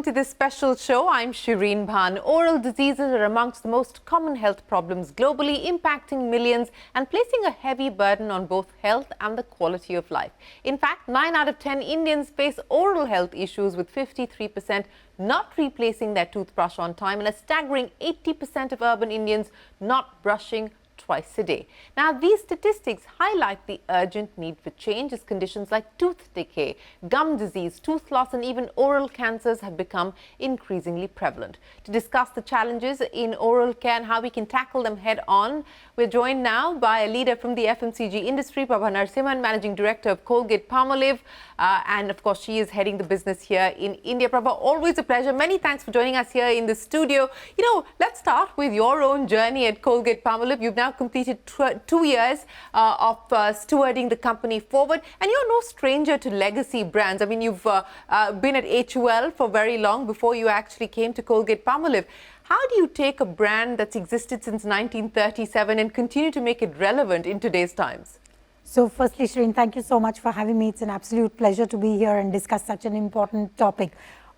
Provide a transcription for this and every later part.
welcome to this special show. I'm Shereen Bhan. Oral diseases are amongst the most common health problems globally, impacting millions and placing a heavy burden on both health and the quality of life. In fact, 9 out of 10 Indians face oral health issues, with 53% not replacing their toothbrush on time and a staggering 80% of urban Indians not brushing twice a day. Now, these statistics highlight the urgent need for change, as conditions like tooth decay, gum disease, tooth loss and even oral cancers have become increasingly prevalent. To discuss the challenges in oral care and how we can tackle them head on, we're joined now by a leader from the FMCG industry, Prabha Narasimhan, Managing Director of Colgate-Palmolive, and of course she is heading the business here in India. Prabha, always a pleasure. Many thanks for joining us here in the studio. You know, let's start with your own journey at Colgate-Palmolive. You've now completed 2 years of stewarding the company forward, and you're no stranger to legacy brands. I mean, you've been at HUL for very long before you actually came to Colgate-Palmolive. How do you take a brand that's existed since 1937 and continue to make it relevant in today's times? So firstly, Shereen, thank you so much for having me. It's an absolute pleasure to be here and discuss such an important topic.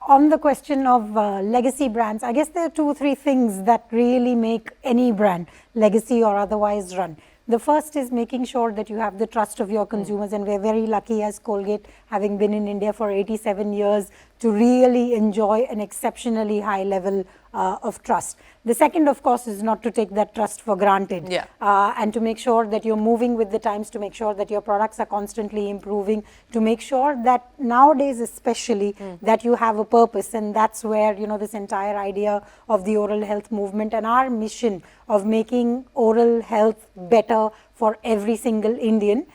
On the question of legacy brands, I guess there are 2 or 3 things that really make any brand, legacy or otherwise, run. The first is making sure that you have the trust of your consumers, and we're very lucky as Colgate, having been in India for 87 years, to really enjoy an exceptionally high level of trust. The second, of course, is not to take that trust for granted, and to make sure that you're moving with the times, to make sure that your products are constantly improving, to make sure that nowadays especially that you have a purpose. And that's where, you know, this entire idea of the oral health movement and our mission of making oral health better for every single Indian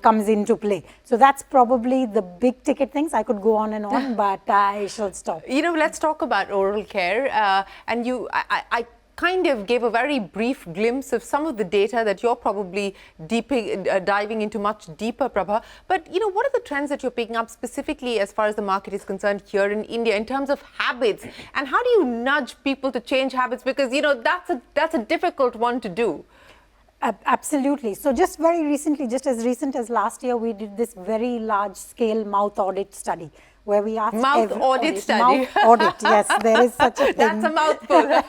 comes into play. So that's probably the big ticket things. I could go on and on, but I shall stop. You know, let's talk about oral care. And I kind of gave a very brief glimpse of some of the data that you're probably diving into much deeper, Prabha. But, you know, what are the trends that you're picking up specifically as far as the market is concerned here in India in terms of habits? And how do you nudge people to change habits? Because, you know, that's a difficult one to do. Absolutely. So just very recently, just as recent as last year, we did this very large scale mouth audit study where we asked Mouth audit, yes, there is such a thing. That's a mouthful.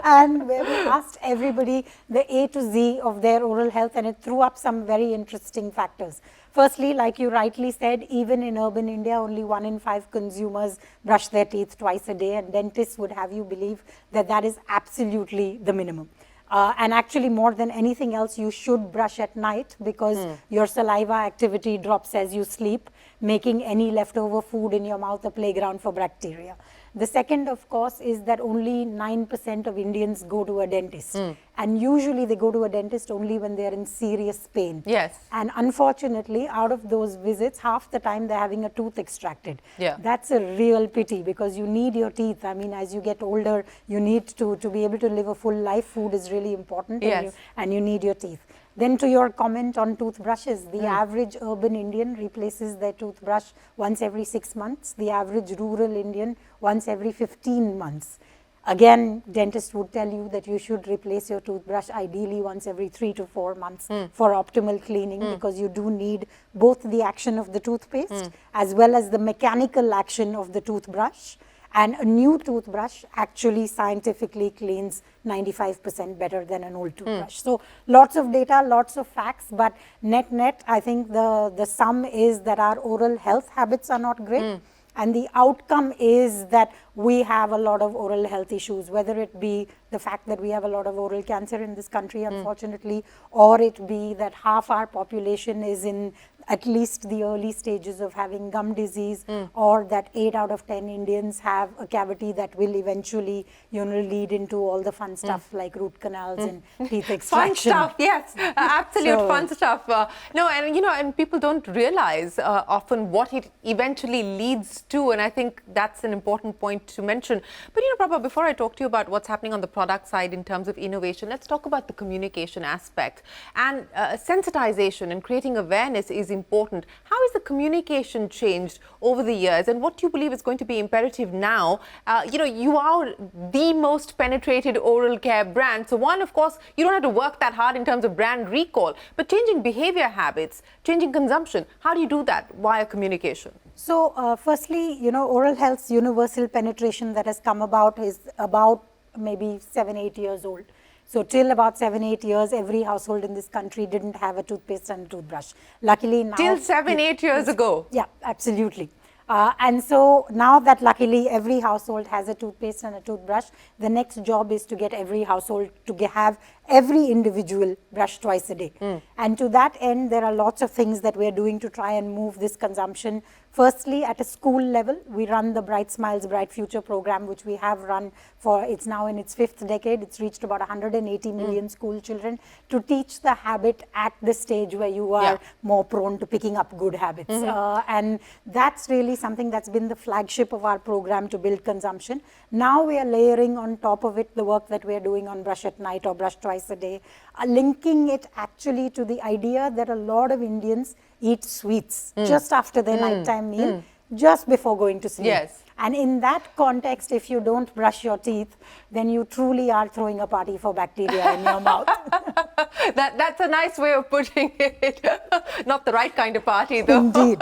And where we asked everybody the A to Z of their oral health, and it threw up some very interesting factors. Firstly, like you rightly said, even in urban India, only 1 in 5 consumers brush their teeth twice a day, and dentists would have you believe that that is absolutely the minimum. And actually, more than anything else, you should brush at night, because your saliva activity drops as you sleep, making any leftover food in your mouth a playground for bacteria. The second, of course, is that only 9% of Indians go to a dentist. And usually they go to a dentist only when they're in serious pain. Yes. And unfortunately, out of those visits, half the time they're having a tooth extracted. Yeah. That's a real pity, because you need your teeth. I mean, as you get older, you need to be able to live a full life. Food is really important. Yes. And you need your teeth. Then to your comment on toothbrushes, the average urban Indian replaces their toothbrush once every 6 months. The average rural Indian once every 15 months. Again, dentists would tell you that you should replace your toothbrush ideally once every 3 to 4 months for optimal cleaning, because you do need both the action of the toothpaste as well as the mechanical action of the toothbrush. And a new toothbrush actually scientifically cleans 95% better than an old toothbrush. So lots of data, lots of facts, but net, I think the sum is that our oral health habits are not great. And the outcome is that we have a lot of oral health issues, whether it be the fact that we have a lot of oral cancer in this country, unfortunately, or it be that half our population is in at least the early stages of having gum disease, or that 8 out of 10 Indians have a cavity that will eventually, you know, lead into all the fun stuff like root canals and teeth extraction. Fun stuff, yes, absolute fun stuff. No, and you know, and people don't realize often what it eventually leads to, and I think that's an important point to mention. But you know, Prabha, before I talk to you about what's happening on the product side in terms of innovation, let's talk about the communication aspect. And sensitization and creating awareness is important. How has the communication changed over the years, and what do you believe is going to be imperative now? You are the most penetrated oral care brand. So one, of course, you don't have to work that hard in terms of brand recall, but changing behavior habits, changing consumption, how do you do that via communication? So firstly, oral health's universal penetration that has come about is about maybe 7-8 years old. So till about 7-8 years, every household in this country didn't have a toothpaste and a toothbrush. Luckily now... Till 7-8 years ago? Yeah, absolutely. And so now that luckily every household has a toothpaste and a toothbrush, the next job is to get every household to have every individual brush twice a day. And to that end, there are lots of things that we're doing to try and move this consumption. Firstly, at a school level, we run the Bright Smiles, Bright Future program, which we have run for, it's now in its 5th decade. It's reached about 180 million school children, to teach the habit at the stage where you are more prone to picking up good habits. And that's really something that's been the flagship of our program to build consumption. Now we are layering on top of it the work that we're doing on brush at night or brush twice a day, linking it actually to the idea that a lot of Indians eat sweets just after their nighttime meal, just before going to sleep. Yes. And in that context, if you don't brush your teeth, then you truly are throwing a party for bacteria in your mouth. That's a nice way of putting it. Not the right kind of party, though. Indeed.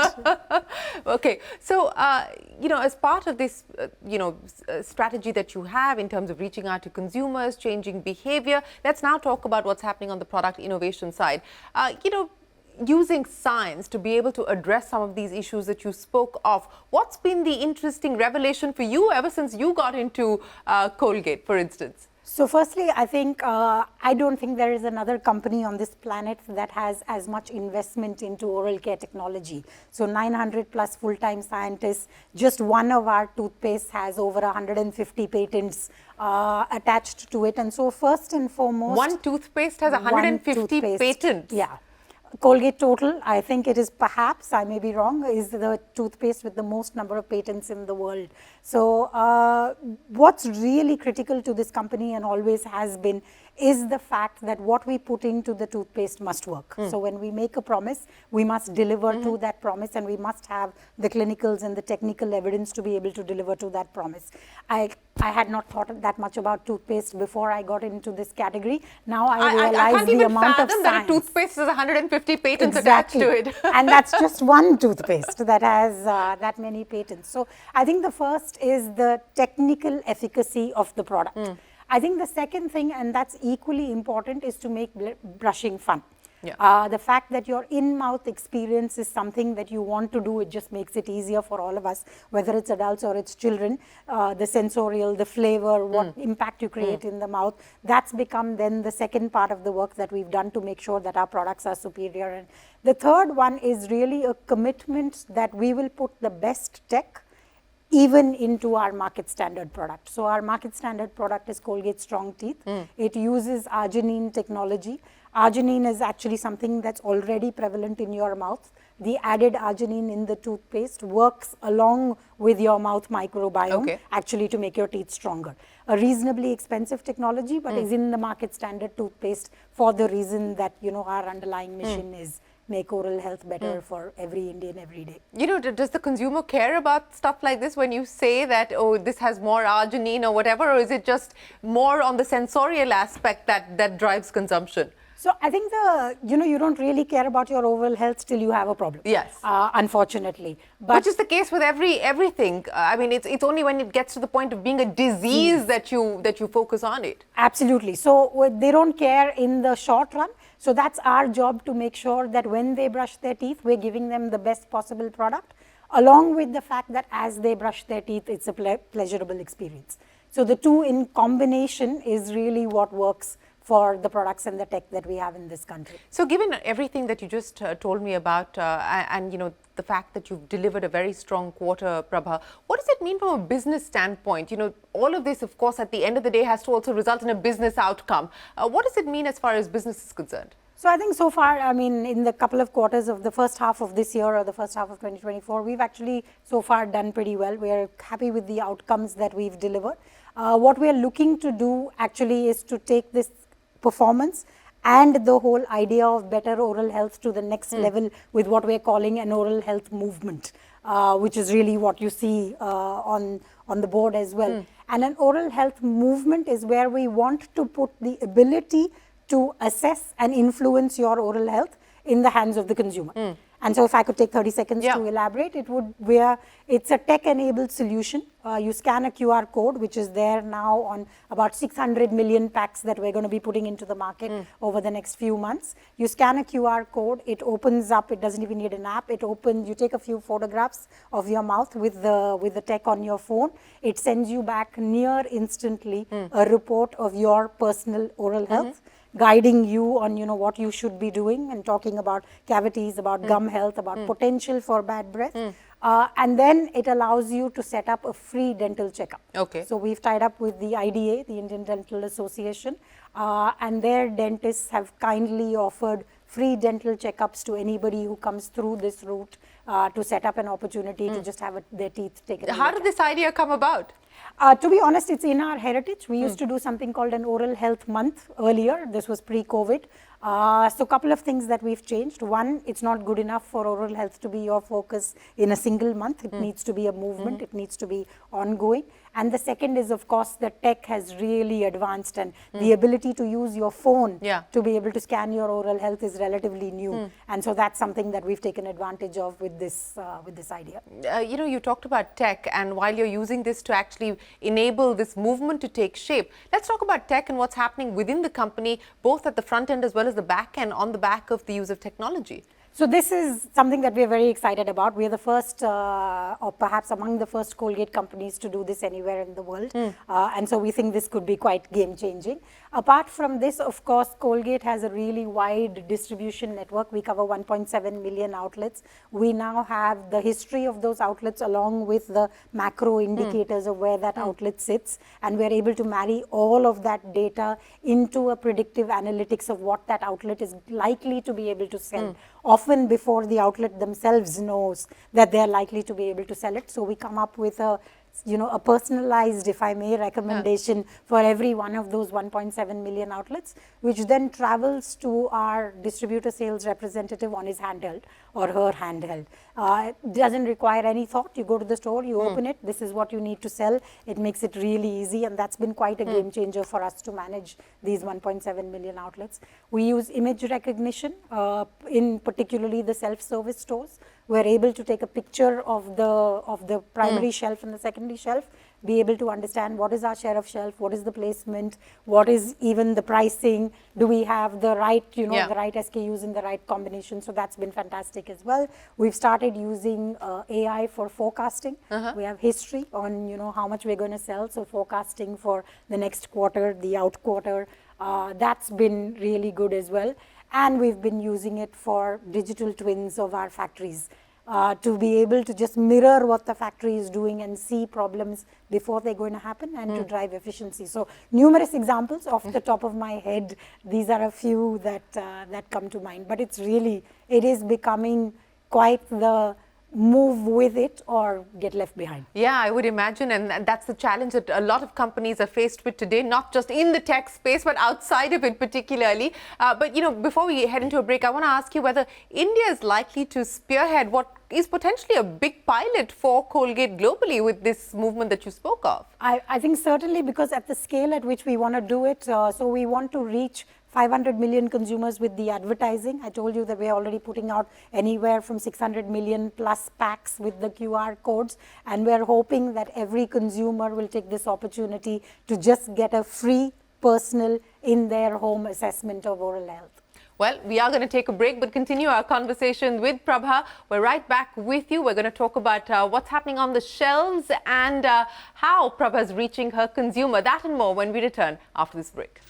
Okay. So, as part of this, strategy that you have in terms of reaching out to consumers, changing behavior, let's now talk about what's happening on the product innovation side. Using science to be able to address some of these issues that you spoke of. What's been the interesting revelation for you ever since you got into Colgate, for instance? So firstly, I think, I don't think there is another company on this planet that has as much investment into oral care technology. So 900 plus full-time scientists, just one of our toothpaste has over 150 patents attached to it. And so first and foremost... One toothpaste has 150 patents? Yeah. Colgate total, I think it is perhaps, I may be wrong, is the toothpaste with the most number of patents in the world. So what's really critical to this company and always has been is the fact that what we put into the toothpaste must work. So when we make a promise, we must deliver to that promise, and we must have the clinicals and the technical evidence to be able to deliver to that promise. I had not thought that much about toothpaste before I got into this category. Now I realize the amount of science. That a toothpaste has 150 patents attached to it. And that's just one toothpaste that has that many patents. So I think the first is the technical efficacy of the product. I think the second thing, and that's equally important, is to make brushing fun. Yeah. The fact that your in-mouth experience is something that you want to do, it just makes it easier for all of us, whether it's adults or it's children. The sensorial, the flavor, what impact you create in the mouth, that's become then the second part of the work that we've done to make sure that our products are superior. And the third one is really a commitment that we will put the best tech even into our market standard product. So our market standard product is Colgate Strong Teeth. It uses arginine technology. Arginine is actually something that's already prevalent in your mouth. The added arginine in the toothpaste works along with your mouth microbiome actually to make your teeth stronger. A reasonably expensive technology, but is in the market standard toothpaste for the reason that, our underlying mission is make oral health better for every Indian every day. Does the consumer care about stuff like this when you say that, oh, this has more arginine or whatever, or is it just more on the sensorial aspect that drives consumption? So I think you don't really care about your oral health till you have a problem. Yes. Unfortunately. But which is the case with everything. I mean, it's only when it gets to the point of being a disease that you focus on it. Absolutely. So they don't care in the short run. So that's our job to make sure that when they brush their teeth, we're giving them the best possible product, along with the fact that as they brush their teeth, it's a pleasurable experience. So the two in combination is really what works for the products and the tech that we have in this country. So given everything that you just told me about and the fact that you've delivered a very strong quarter, Prabha, what does it mean from a business standpoint? All of this, of course, at the end of the day has to also result in a business outcome. What does it mean as far as business is concerned? So I think so far, in the couple of quarters of the first half of this year or the first half of 2024, we've actually so far done pretty well. We are happy with the outcomes that we've delivered. What we are looking to do actually is to take this performance and the whole idea of better oral health to the next level with what we're calling an oral health movement, which is really what you see on the board as well. And an oral health movement is where we want to put the ability to assess and influence your oral health in the hands of the consumer. And so if I could take 30 seconds to elaborate, it's a tech-enabled solution. You scan a QR code, which is there now on about 600 million packs that we're going to be putting into the market over the next few months. You scan a QR code, it opens up, it doesn't even need an app, it opens, you take a few photographs of your mouth with the tech on your phone, it sends you back near instantly a report of your personal oral health, guiding you on what you should be doing, and talking about cavities, about gum health, about potential for bad breath. And then it allows you to set up a free dental checkup. Okay. So we've tied up with the IDA, the Indian Dental Association, and their dentists have kindly offered free dental checkups to anybody who comes through this route to set up an opportunity to just have their teeth taken. How did this idea come about? To be honest, it's in our heritage. We used to do something called an oral health month earlier. This was pre-COVID. So a couple of things that we've changed. One, it's not good enough for oral health to be your focus in a single month. It needs to be a movement. It needs to be ongoing. And the second is, of course, the tech has really advanced, and the ability to use your phone to be able to scan your oral health is relatively new. And so that's something that we've taken advantage of with this idea. You talked about tech, and while you're using this to actually enable this movement to take shape, let's talk about tech and what's happening within the company, both at the front end as well as the back end, on the back of the use of technology. So this is something that we're very excited about. We're the first, or perhaps among the first Colgate companies to do this anywhere in the world. And so we think this could be quite game-changing. Apart from this, of course, Colgate has a really wide distribution network. We cover 1.7 million outlets. We now have the history of those outlets along with the macro indicators of where that outlet sits. And we're able to marry all of that data into a predictive analytics of what that outlet is likely to be able to sell. Often before the outlet themselves knows that they're likely to be able to sell it. So we come up with a personalized, if I may, recommendation for every one of those 1.7 million outlets, which then travels to our distributor sales representative on his handheld or her handheld. It doesn't require any thought. You go to the store, you open it, this is what you need to sell. It makes it really easy, and that's been quite a game changer for us to manage these 1.7 million outlets. We use image recognition, in particularly the self-service stores. We're able to take a picture of the primary shelf and the secondary shelf, be able to understand what is our share of shelf, what is the placement, what is even the pricing, do we have the right, the right SKUs in the right combination. So that's been fantastic as well. We've started using AI for forecasting. We have history on, how much we're going to sell. So forecasting for the next quarter, the out quarter, that's been really good as well. And we've been using it for digital twins of our factories to be able to just mirror what the factory is doing and see problems before they're going to happen, and to drive efficiency. So numerous examples off the top of my head. These are a few that come to mind. But it is becoming quite the move with it or get left behind. Yeah, I would imagine, and that's the challenge that a lot of companies are faced with today, not just in the tech space, but outside of it particularly. But before we head into a break, I want to ask you whether India is likely to spearhead what is potentially a big pilot for Colgate globally with this movement that you spoke of. I think certainly, because at the scale at which we want to do it, so we want to reach 500 million consumers with the advertising. I told you that we're already putting out anywhere from 600 million plus packs with the QR codes, and we're hoping that every consumer will take this opportunity to just get a free personal in their home assessment of oral health. Well, we are going to take a break, but continue our conversation with Prabha. We're right back with you. We're going to talk about what's happening on the shelves and how Prabha is reaching her consumer. That and more when we return after this break.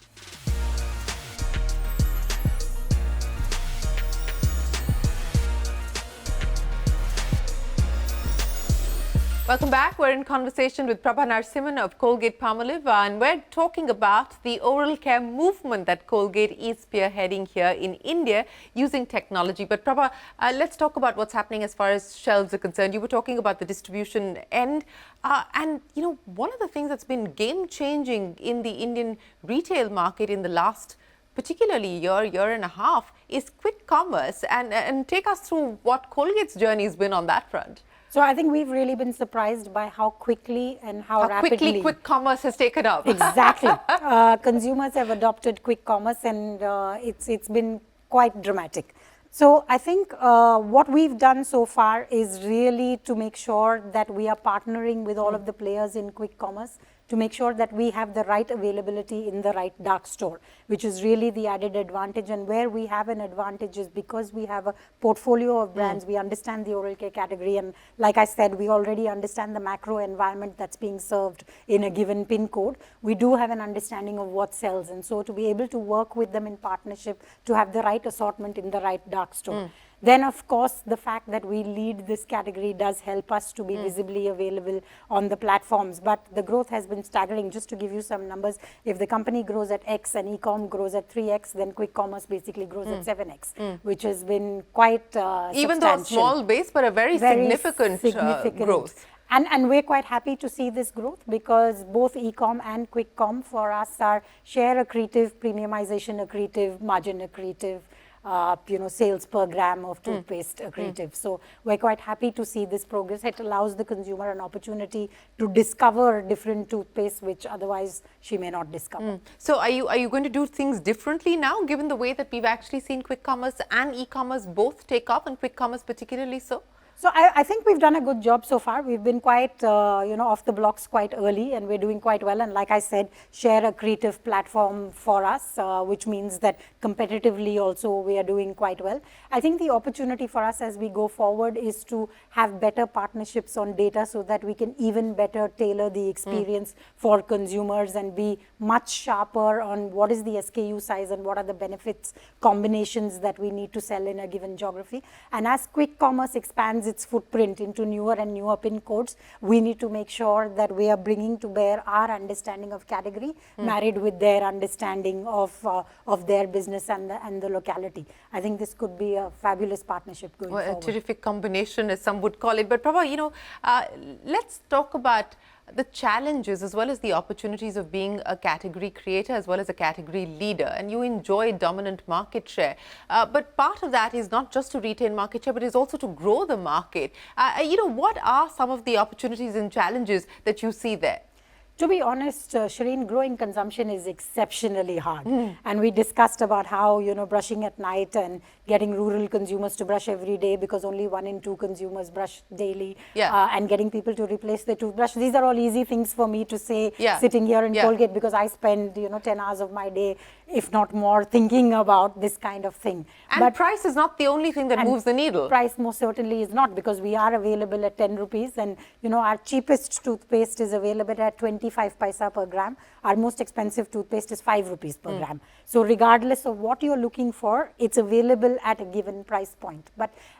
Welcome back. We're in conversation with Prabha Narasimhan of Colgate-Palmolive, and we're talking about the oral care movement that Colgate is spearheading here in India using technology. But Prabha, let's talk about what's happening as far as shelves are concerned. You were talking about the distribution end, and one of the things that's been game-changing in the Indian retail market in the last particularly year and a half, is quick commerce. And take us through what Colgate's journey has been on that front. So I think we've really been surprised by how quickly and how rapidly quickly quick commerce has taken up. Exactly. Consumers have adopted quick commerce, and it's been quite dramatic. So I think what we've done so far is really to make sure that we are partnering with all of the players in quick commerce to make sure that we have the right availability in the right dark store, which is really the added advantage. And where we have an advantage is because we have a portfolio of brands, we understand the oral care category, and like I said, we already understand the macro environment that's being served in a given pin code. We do have an understanding of what sells, and so to be able to work with them in partnership to have the right assortment in the right dark store. Then, of course, the fact that we lead this category does help us to be visibly available on the platforms. But the growth has been staggering. Just to give you some numbers, if the company grows at X and e-com grows at 3X, then quick commerce basically grows at 7X, which has been quite even though a small base, but a very significant growth. And we're quite happy to see this growth because both e-com and quick com for us are share accretive, premiumization accretive, margin accretive, sales per gram of toothpaste accretive. So we're quite happy to see this progress. It allows the consumer an opportunity to discover different toothpaste which otherwise she may not discover. So are you going to do things differently now, given the way that we've actually seen quick commerce and e-commerce both take up, and quick commerce particularly so? So I think we've done a good job so far. We've been quite, off the blocks quite early, and we're doing quite well. And like I said, share a creative platform for us, which means that competitively also we are doing quite well. I think the opportunity for us as we go forward is to have better partnerships on data so that we can even better tailor the experience for consumers and be much sharper on what is the SKU size and what are the benefits combinations that we need to sell in a given geography. And as quick commerce expands its footprint into newer and newer pin codes, we need to make sure that we are bringing to bear our understanding of category married with their understanding of their business and the locality. I think this could be a fabulous partnership going forward. A terrific combination, as some would call it. But Prabha, let's talk about the challenges as well as the opportunities of being a category creator as well as a category leader, and you enjoy dominant market share. But part of that is not just to retain market share, but is also to grow the market. What are some of the opportunities and challenges that you see there? To be honest, Shereen, growing consumption is exceptionally hard. And we discussed about how, brushing at night and getting rural consumers to brush every day because only 1 in 2 consumers brush daily, and getting people to replace their toothbrush. These are all easy things for me to say sitting here in Colgate because I spend, 10 hours of my day, if not more, thinking about this kind of thing. And price is not the only thing that moves the needle. Price most certainly is not, because we are available at 10 rupees and, our cheapest toothpaste is available at 25 paisa per gram. Our most expensive toothpaste is 5 rupees per gram. So regardless of what you're looking for, it's available at a given price point.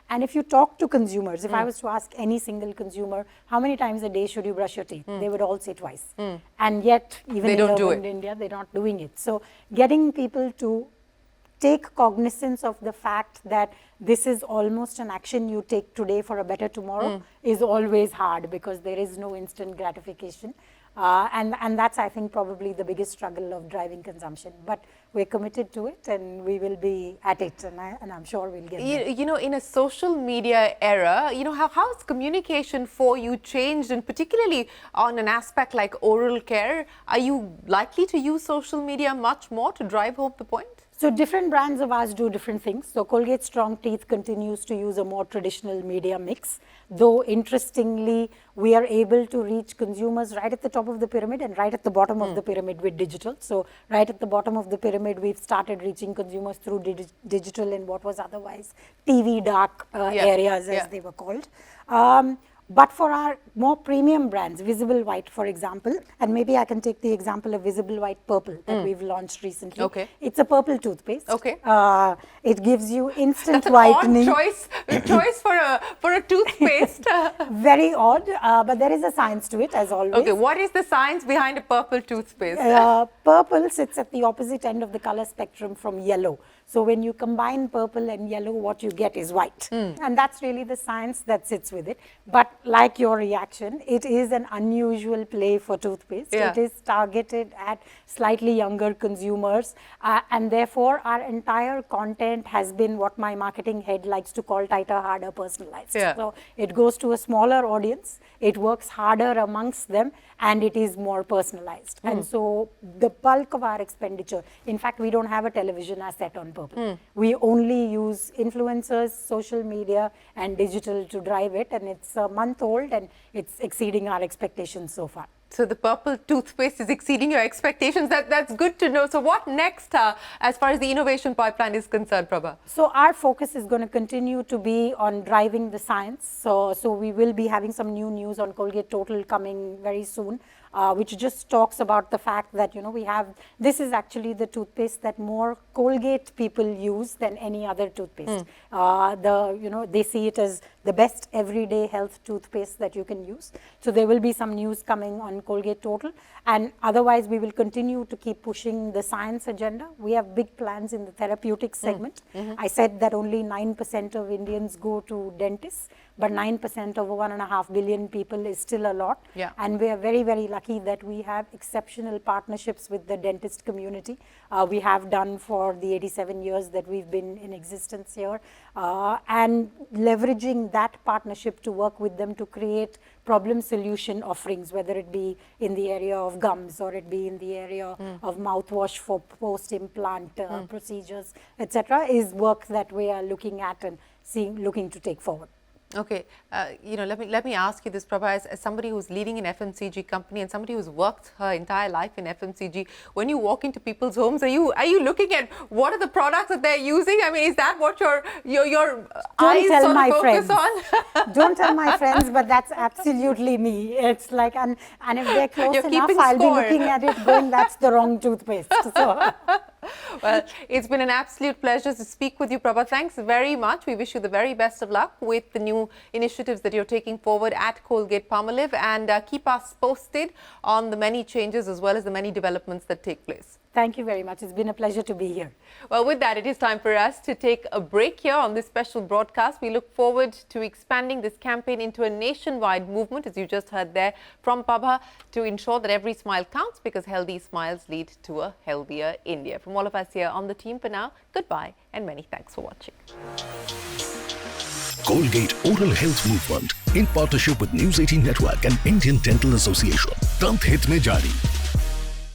And if you talk to consumers, if I was to ask any single consumer, how many times a day should you brush your teeth? They would all say twice. And yet, even in urban India, they're not doing it. So getting people to take cognizance of the fact that this is almost an action you take today for a better tomorrow is always hard, because there is no instant gratification. And that's, I think, probably the biggest struggle of driving consumption. But we're committed to it and we will be at it, and I'm sure we'll get there. In a social media era, how has communication for you changed, and particularly on an aspect like oral care? Are you likely to use social media much more to drive home the point? So different brands of ours do different things. So Colgate Strong Teeth continues to use a more traditional media mix, though interestingly, we are able to reach consumers right at the top of the pyramid and right at the bottom of the pyramid with digital. So right at the bottom of the pyramid, we've started reaching consumers through digital in what was otherwise TV dark areas, as they were called. But for our more premium brands, Visible White, for example, and maybe I can take the example of Visible White Purple that we've launched recently. Okay. It's a purple toothpaste. Okay. It gives you instant That's whitening. An odd choice for a toothpaste. Very odd, but there is a science to it, as always. Okay, what is the science behind a purple toothpaste? Purple sits at the opposite end of the color spectrum from yellow. So when you combine purple and yellow, what you get is white. And that's really the science that sits with it. But like your reaction, it is an unusual play for toothpaste. Yeah. It is targeted at slightly younger consumers. And therefore, our entire content has been what my marketing head likes to call tighter, harder, personalized. Yeah. So it goes to a smaller audience, it works harder amongst them, and it is more personalized. And so the bulk of our expenditure, in fact, we don't have a television asset on purple. We only use influencers, social media, and digital to drive it. And it's a month old and it's exceeding our expectations so far. So the purple toothpaste is exceeding your expectations. That's good to know. So what next as far as the innovation pipeline is concerned, Prabha? So our focus is going to continue to be on driving the science. So we will be having some new news on Colgate Total coming very soon, which just talks about the fact that, this is actually the toothpaste that more Colgate people use than any other toothpaste. They see it as the best everyday health toothpaste that you can use. So there will be some news coming on Colgate Total. And otherwise, we will continue to keep pushing the science agenda. We have big plans in the therapeutic segment. I said that only 9% of Indians go to dentists, but 9% of 1.5 billion people is still a lot. Yeah. And we are very, very lucky that we have exceptional partnerships with the dentist community. We have done for the 87 years that we've been in existence here. And leveraging that partnership to work with them to create problem solution offerings, whether it be in the area of gums or it be in the area of mouthwash for post-implant procedures, etc., is work that we are looking at and looking to take forward. Okay, let me ask you this, Prabha, as somebody who's leading an FMCG company and somebody who's worked her entire life in FMCG, when you walk into people's homes, are you looking at what are the products that they're using? I mean, is that what your eyes sort of focus on? Don't tell my friends, but that's absolutely me. It's like, and if they're close You're enough, keeping I'll score. be looking at it going, that's the wrong toothpaste. So. Well, it's been an absolute pleasure to speak with you, Prabha. Thanks very much. We wish you the very best of luck with the new initiatives that you're taking forward at Colgate-Palmolive, and keep us posted on the many changes as well as the many developments that take place. Thank you very much. It's been a pleasure to be here. Well, with that, it is time for us to take a break here on this special broadcast. We look forward to expanding this campaign into a nationwide movement, as you just heard there from Prabha, to ensure that every smile counts, because healthy smiles lead to a healthier India. From all of us here on the team for now, goodbye and many thanks for watching. Colgate Oral Health Movement in partnership with News18 Network and Indian Dental Association. Tunt hit mein jari.